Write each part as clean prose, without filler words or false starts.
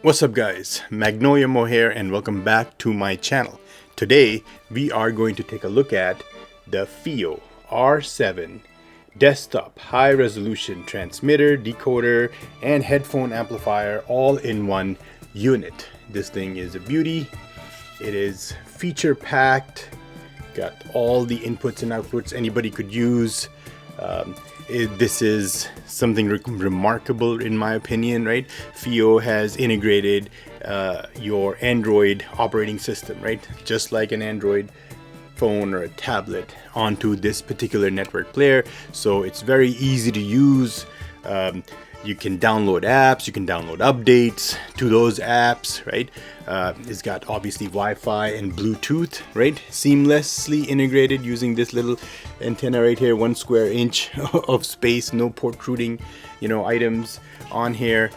What's up guys, Magnolia Mo here and welcome back to my channel. Today we are going to take a look at the FiiO R7 desktop high resolution transmitter, decoder and headphone amplifier all in one unit. This thing is a beauty. It is feature packed, got all the inputs and outputs anybody could use. This is something remarkable in my opinion, right? FiiO has integrated your Android operating system, right? Just like an Android phone or a tablet onto this particular network player. So it's very easy to use. You can download apps, you can download updates to those apps, right? It's got obviously Wi-Fi and Bluetooth, right? Seamlessly integrated using this little antenna right here, 1 square inch of space, no protruding, items on here.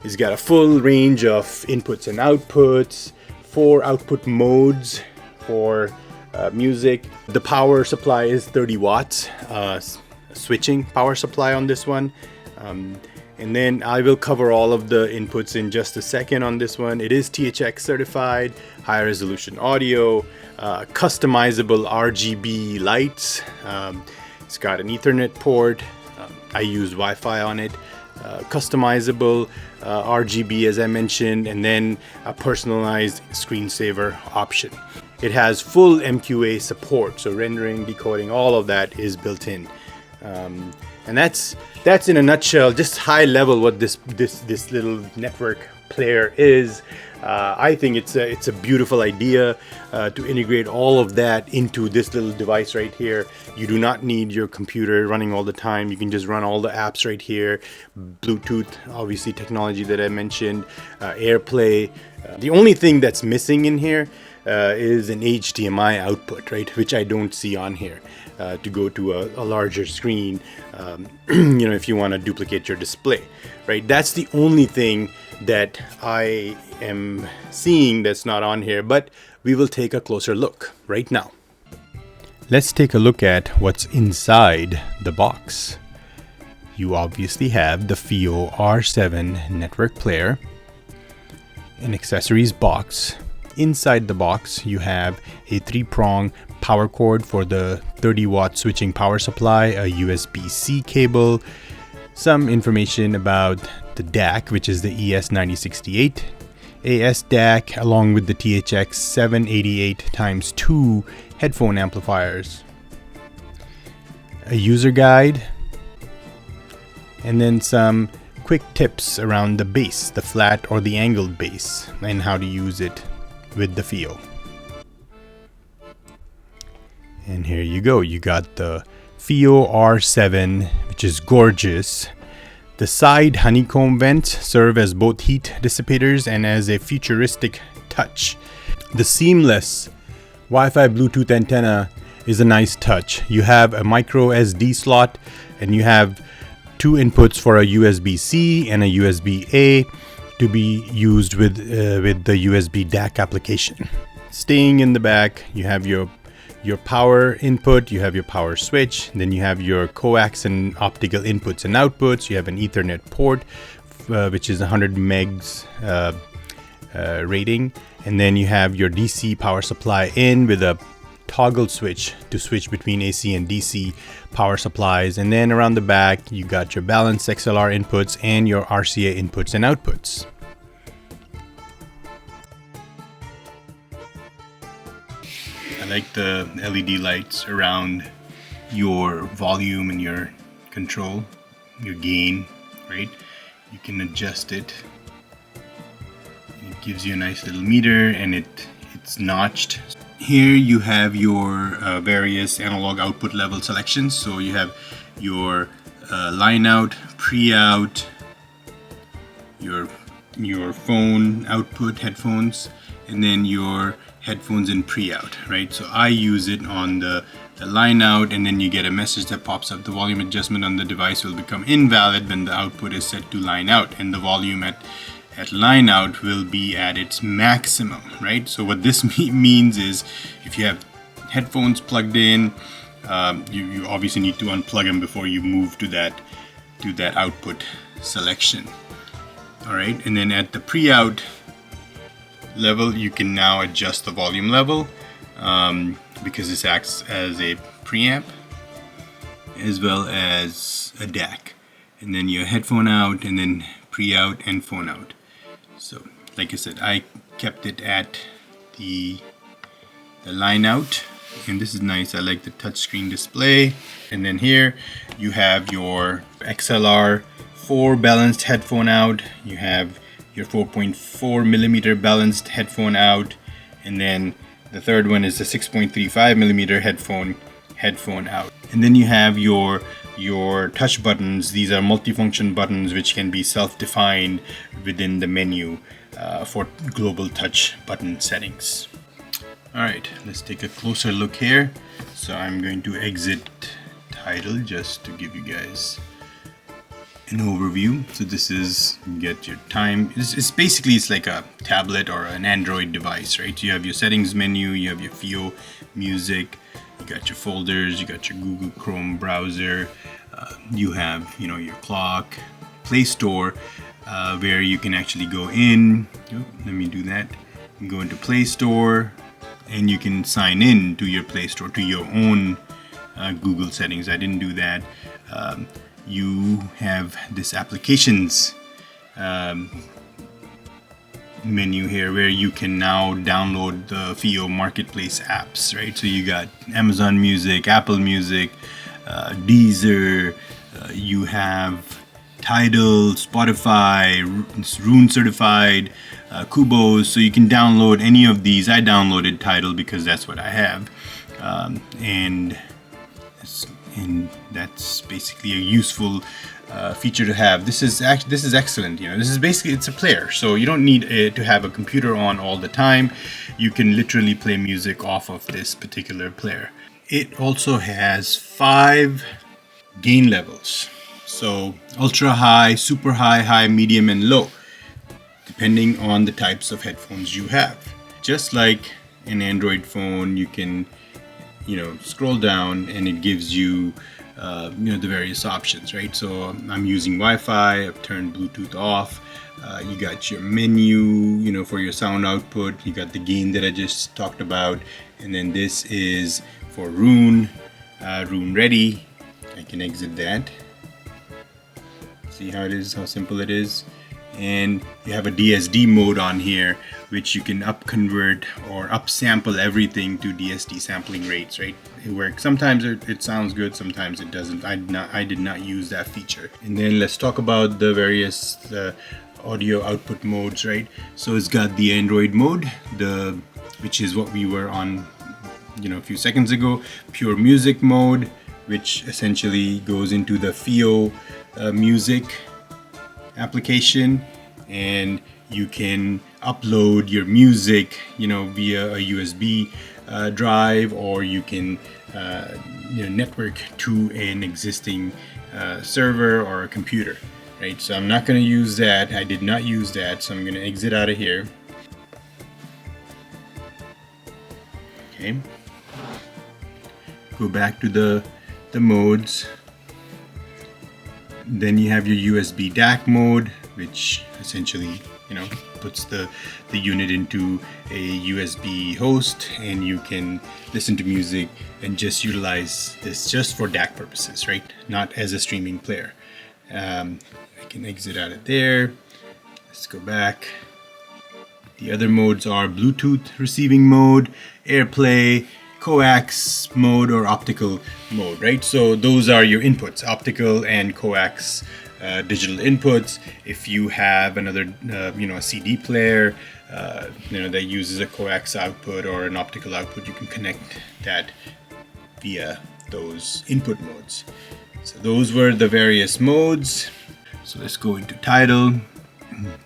It's got a full range of inputs and outputs, 4 output modes for music. The power supply is 30 watts, switching power supply on this one. And then I will cover all of the inputs in just a second on this one. It is THX certified, high resolution audio, customizable RGB lights. It's got an Ethernet port. I use Wi-Fi on it. Customizable RGB as I mentioned, and then a personalized screensaver option. It has full MQA support, so rendering, decoding, all of that is built in. And that's in a nutshell, just high level what this little network player is. I think it's a beautiful idea to integrate all of that into this little device right here. You do not need your computer running all the time. You can just run all the apps right here. Bluetooth, obviously technology that I mentioned, AirPlay. The only thing that's missing in here is an HDMI output, right, which I don't see on here to go to a larger screen, if you want to duplicate your display, right? That's the only thing that I am seeing that's not on here, but we will take a closer look right now. Let's take a look at what's inside the box. You obviously have the FiiO R7 network player, an accessories box. Inside the box, you have a 3-prong power cord for the 30-watt switching power supply, a USB-C cable, some information about the DAC, which is the ES9068, AS DAC, along with the THX 788x2 headphone amplifiers, a user guide, and then some quick tips around the bass, the flat or the angled bass, and how to use it with the FiiO. And here you go, you got the FiiO R7, which is gorgeous. The side honeycomb vents serve as both heat dissipators and as a futuristic touch. The seamless Wi-Fi Bluetooth antenna is a nice touch. You have a micro SD slot and you have 2 inputs for a USB-C and a USB-A to be used with the USB DAC application. Staying in the back, you have your power input, you have your power switch, then you have your coax and optical inputs and outputs, you have an Ethernet port, which is 100 megs rating, and then you have your DC power supply in with a toggle switch to switch between AC and DC power supplies, and then around the back you got your balanced XLR inputs and your RCA inputs and outputs. I like the LED lights around your volume and your control, your gain, right? You can adjust it. It gives you a nice little meter and it's notched. Here you have your various analog output level selections. So you have your line out, pre-out, your phone output, headphones, and then your headphones in pre-out, right? So I use it on the line out, and then you get a message that pops up. The volume adjustment on the device will become invalid when the output is set to line out, and the volume at line out will be at its maximum, right? So what this means is if you have headphones plugged in, you obviously need to unplug them before you move to that output selection. All right, and then at the pre-out level, you can now adjust the volume level because this acts as a preamp as well as a DAC. And then your headphone out, and then pre-out and phone out. So like I said, I kept it at the line out, and this is nice. I like the touchscreen display. And then here you have your XLR 4 balanced headphone out, you have your 4.4 millimeter balanced headphone out, and then the third one is the 6.35 millimeter headphone out. And then you have your touch buttons. These are multifunction buttons which can be self-defined within the menu for global touch button settings. Alright, let's take a closer look here. So I'm going to exit Tidal just to give you guys an overview. So this is, you get your time. It's basically, it's like a tablet or an Android device, right? So you have your settings menu, you have your FiiO music, you got your folders, you got your Google Chrome browser, you have, you know, your clock, Play Store, where you can actually go in. Oh, let me do that. You go into Play Store, and you can sign in to your Play Store to your own Google settings. I didn't do that. You have this applications menu here where you can now download the FiiO Marketplace apps, right? So you got Amazon Music, Apple Music, Deezer, you have Tidal, Spotify, Rune certified, Kubos, so you can download any of these. I downloaded Tidal because that's what I have, and that's basically a useful feature to have. This is excellent. You know, this is basically, it's a player, so you don't need to have a computer on all the time. You can literally play music off of this particular player. It also has 5 gain levels, so ultra high, super high, high, medium, and low, depending on the types of headphones you have. Just like an Android phone, you can, you know, scroll down and it gives you, you know, the various options, right? So I'm using Wi-Fi, I've turned Bluetooth off. You got your menu, you know, for your sound output. You got the gain that I just talked about, and then this is for Rune, Rune ready. I can exit that. See how it is, how simple it is. And you have a DSD mode on here, which you can up convert or upsample everything to DSD sampling rates, right? It works. Sometimes it sounds good, sometimes it doesn't. I did not use that feature. And then let's talk about the various audio output modes, right? So it's got the Android mode, which is what we were on, you know, a few seconds ago. Pure music mode, which essentially goes into the FiiO music application, and you can upload your music, you know, via a USB drive, or you can you know, network to an existing server or a computer, right? So I'm not going to use that. I did not use that, so I'm going to exit out of here. Okay, go back to the modes. Then you have your USB DAC mode, which essentially, you know, puts the unit into a USB host, and you can listen to music and just utilize this just for DAC purposes, right? Not as a streaming player. I can exit out of there. Let's go back. The other modes are Bluetooth receiving mode, AirPlay, coax mode, or optical mode, right? So those are your inputs, optical and coax digital inputs. If you have another, you know, a CD player, you know, that uses a coax output or an optical output, you can connect that via those input modes. So those were the various modes. So let's go into Tidal.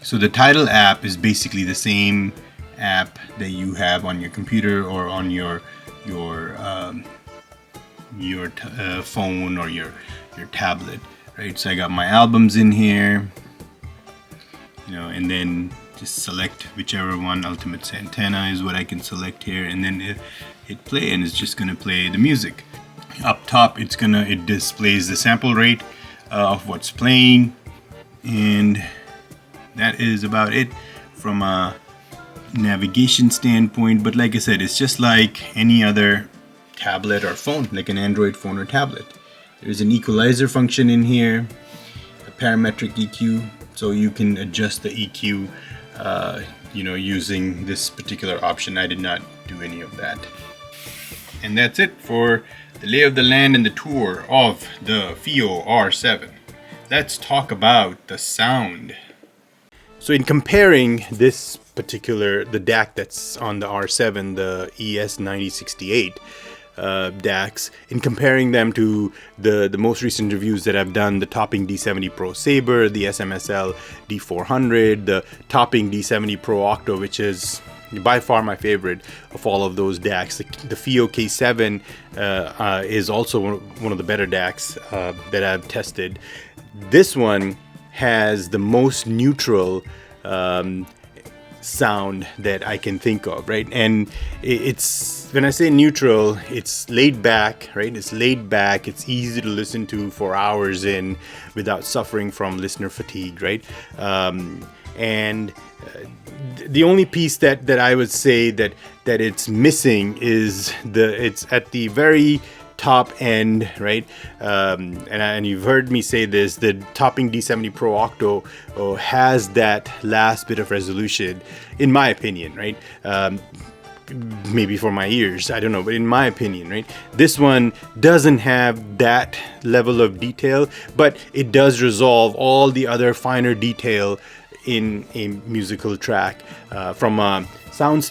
So the Tidal app is basically the same app that you have on your computer or on your phone or your tablet, right? So I got my albums in here, you know, and then just select whichever one. Ultimate Santana is what I can select here, and then hit play, and it's just gonna play the music. Up top, it displays the sample rate of what's playing, and that is about it from a navigation standpoint. But like I said, it's just like any other tablet or phone, like an Android phone or tablet. There's an equalizer function in here, a parametric EQ, so you can adjust the EQ using this particular option. I did not do any of that. And that's it for the lay of the land and the tour of the FiiO R7. Let's talk about the sound. So in comparing this particular, the DAC that's on the R7, the ES9068 DACs, in comparing them to the most recent reviews that I've done, the Topping D70 Pro Saber, the SMSL D400, the Topping D70 Pro Octo, which is by far my favorite of all of those DACs. The FiiO K7 is also one of the better DACs that I've tested. This one has the most neutral sound that I can think of, right? And it's, when I say neutral, it's laid back, right? It's laid back, it's easy to listen to for hours in without suffering from listener fatigue, right? The only piece that I would say that it's missing is it's at the very top end, right? And you've heard me say this, the Topping D70 Pro Octo has that last bit of resolution, in my opinion, right? Maybe for my ears, I don't know, but in my opinion, right? This one doesn't have that level of detail, but it does resolve all the other finer detail in a musical track. From a sound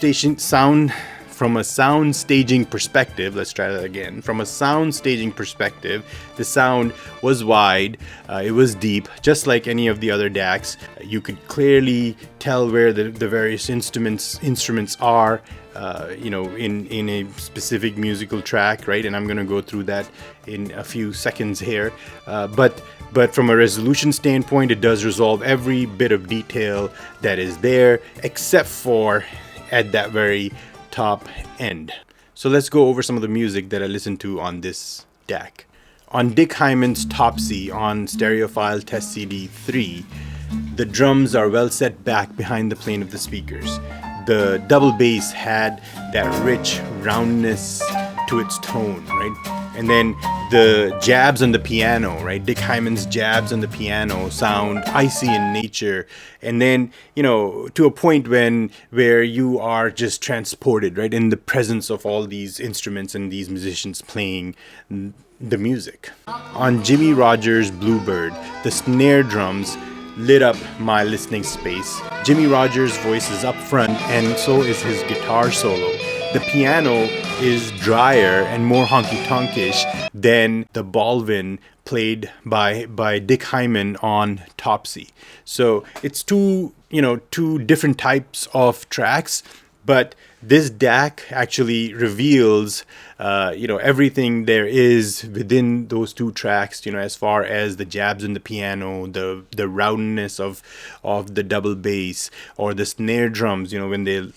staging perspective, let's try that again. From a sound staging perspective, the sound was wide, it was deep, just like any of the other DACs. You could clearly tell where the various instruments are, in a specific musical track, right? And I'm going to go through that in a few seconds here. But from a resolution standpoint, it does resolve every bit of detail that is there, except for at that very top end. So let's go over some of the music that I listened to on this DAC. On Dick Hyman's Topsy on Stereophile Test CD 3, the drums are well set back behind the plane of the speakers. The double bass had that rich roundness to its tone, right? And then the jabs on the piano, right? Dick Hyman's jabs on the piano sound icy in nature, and then to a point where you are just transported, right, in the presence of all these instruments and these musicians playing the music. On Jimmy Rogers' Bluebird, the snare drums lit up my listening space. Jimmy Rogers' voice is up front, and so is his guitar solo. The piano is drier and more honky-tonkish than the Baldwin played by Dick Hyman on Topsy. So it's two different types of tracks, but this DAC actually reveals everything there is within those two tracks, as far as the jabs in the piano, the roundness of the double bass, or the snare drums, when they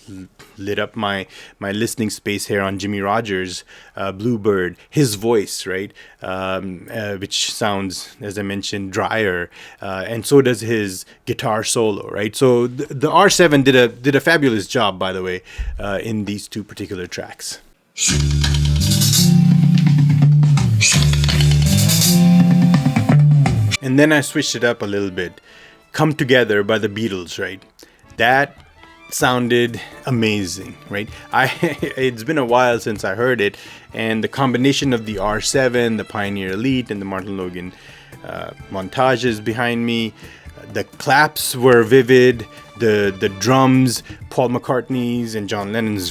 lit up my listening space here on Jimmy Rogers' Bluebird, his voice, right, which sounds, as I mentioned, drier, and so does his guitar solo, right? So the R7 did a fabulous job, by the way, in these two particular tracks. And then I switched it up a little bit. Come Together by the Beatles, right? That sounded amazing, right? It's been a while since I heard it, and the combination of the R7, the Pioneer Elite, and the Martin Logan montages behind me, the claps were vivid, the drums, Paul McCartney's and John Lennon's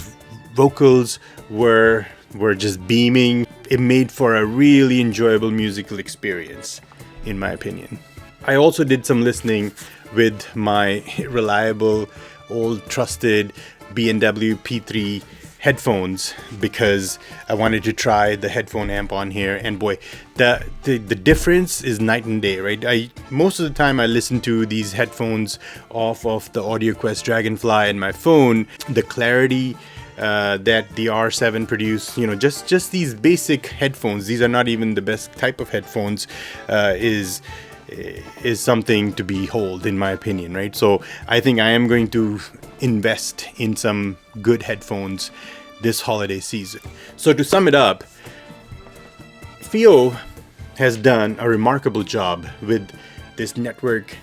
vocals were just beaming. It made for a really enjoyable musical experience, in my opinion. I also did some listening with my reliable, old, trusted B&W P3 headphones, because I wanted to try the headphone amp on here, and boy, the difference is night and day, right? Most of the time I listen to these headphones off of the AudioQuest DragonFly in my phone. The clarity that the R7 produced, just these basic headphones, these are not even the best type of headphones, is is something to behold, in my opinion, right? So I think I am going to invest in some good headphones this holiday season. So to sum it up, FiiO has done a remarkable job with this network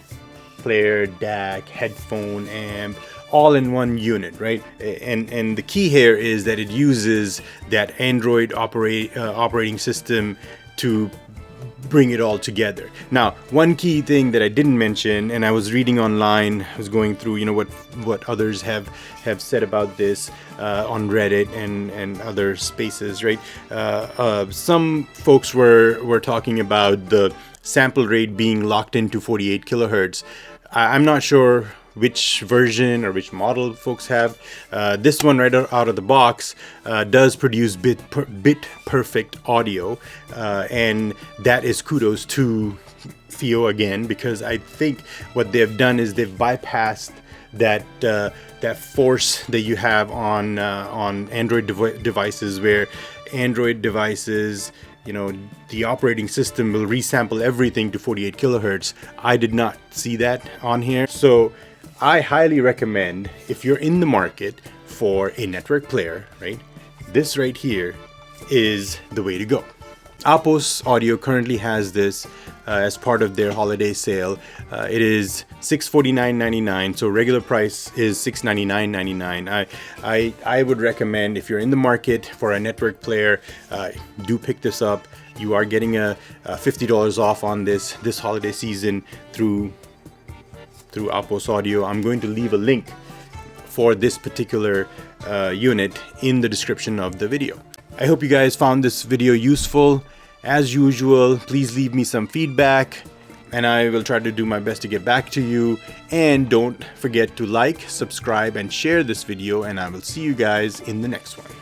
player, DAC, headphone, amp, all in one unit, right? And the key here is that it uses that Android operating system to bring it all together. Now, one key thing that I didn't mention, and I was reading online, I was going through, you know, what others have said about this on Reddit and other spaces, right? Some folks were talking about the sample rate being locked into 48 kilohertz. I'm not sure which version or which model folks have. This one right out of the box does produce bit perfect audio, and that is kudos to FiiO again, because I think what they've done is they've bypassed that force that you have on Android devices, where Android devices, you know, the operating system will resample everything to 48 kilohertz. I did not see that on here. So I highly recommend, if you're in the market for a network player, right, this right here is the way to go. Apos Audio currently has this as part of their holiday sale. It is $649.99, so regular price is $699.99. I would recommend, if you're in the market for a network player, do pick this up. You are getting a $50 off on this holiday season through Apos Audio. I'm going to leave a link for this particular unit in the description of the video. I hope you guys found this video useful. As usual, please leave me some feedback and I will try to do my best to get back to you. And don't forget to like, subscribe, and share this video, and I will see you guys in the next one.